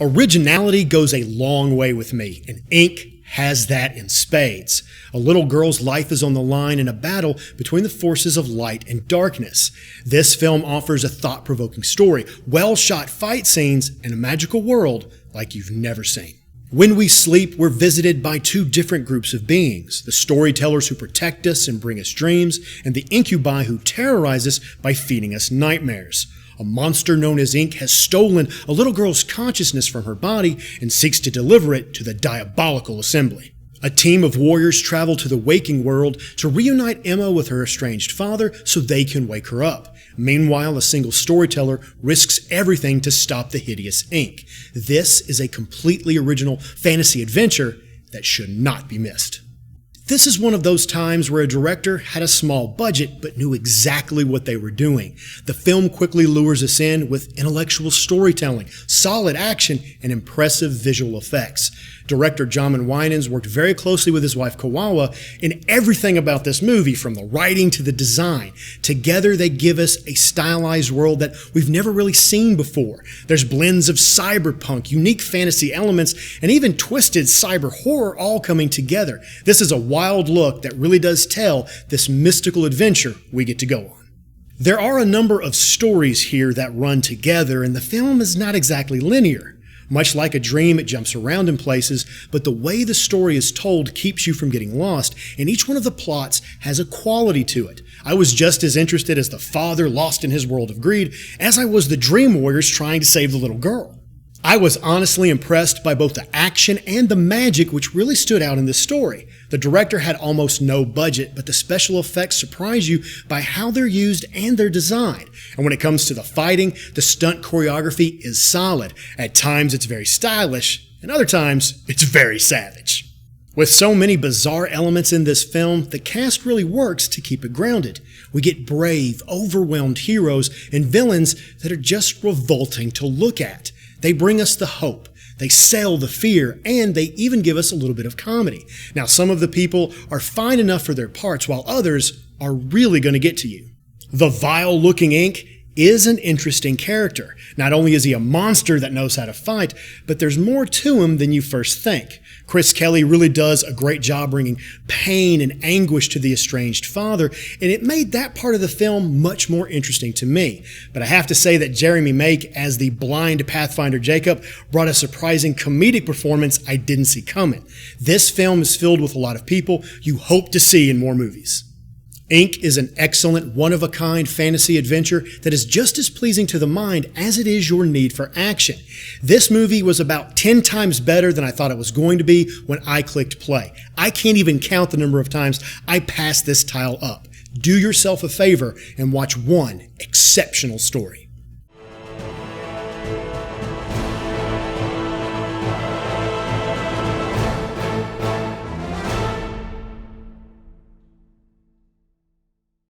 Originality goes a long way with me, and Ink has that in spades. A little girl's life is on the line in a battle between the forces of light and darkness. This film offers a thought-provoking story, well-shot fight scenes, and a magical world like you've never seen. When we sleep, we're visited by two different groups of beings, the storytellers who protect us and bring us dreams, and the incubi who terrorize us by feeding us nightmares. A monster known as Ink has stolen a little girl's consciousness from her body and seeks to deliver it to the diabolical assembly. A team of warriors travel to the waking world to reunite Emma with her estranged father so they can wake her up. Meanwhile, a single storyteller risks everything to stop the hideous Ink. This is a completely original fantasy adventure that should not be missed. This is one of those times where a director had a small budget but knew exactly what they were doing. The film quickly lures us in with intellectual storytelling, solid action, and impressive visual effects. Director John Winans worked very closely with his wife Kawawa in everything about this movie, from the writing to the design. Together they give us a stylized world that we've never really seen before. There's blends of cyberpunk, unique fantasy elements, and even twisted cyber horror all coming together. This is a wild look that really does tell this mystical adventure we get to go on. There are a number of stories here that run together, and the film is not exactly linear. Much like a dream, it jumps around in places, but the way the story is told keeps you from getting lost, and each one of the plots has a quality to it. I was just as interested as the father lost in his world of greed as I was the dream warriors trying to save the little girl. I was honestly impressed by both the action and the magic which really stood out in this story. The director had almost no budget, but the special effects surprise you by how they're used and their design. And when it comes to the fighting, the stunt choreography is solid. At times it's very stylish, and other times it's very savage. With so many bizarre elements in this film, the cast really works to keep it grounded. We get brave, overwhelmed heroes and villains that are just revolting to look at. They bring us the hope, they sell the fear, and they even give us a little bit of comedy. Now, some of the people are fine enough for their parts, while others are really going to get to you. The vile-looking Ink is an interesting character. Not only is he a monster that knows how to fight, but there's more to him than you first think. Chris Kelly really does a great job bringing pain and anguish to the estranged father, and it made that part of the film much more interesting to me. But I have to say that Jeremy Make as the blind Pathfinder Jacob brought a surprising comedic performance I didn't see coming. This film is filled with a lot of people you hope to see in more movies. Ink is an excellent, one-of-a-kind fantasy adventure that is just as pleasing to the mind as it is your need for action. This movie was about 10 times better than I thought it was going to be when I clicked play. I can't even count the number of times I passed this tile up. Do yourself a favor and watch one exceptional story.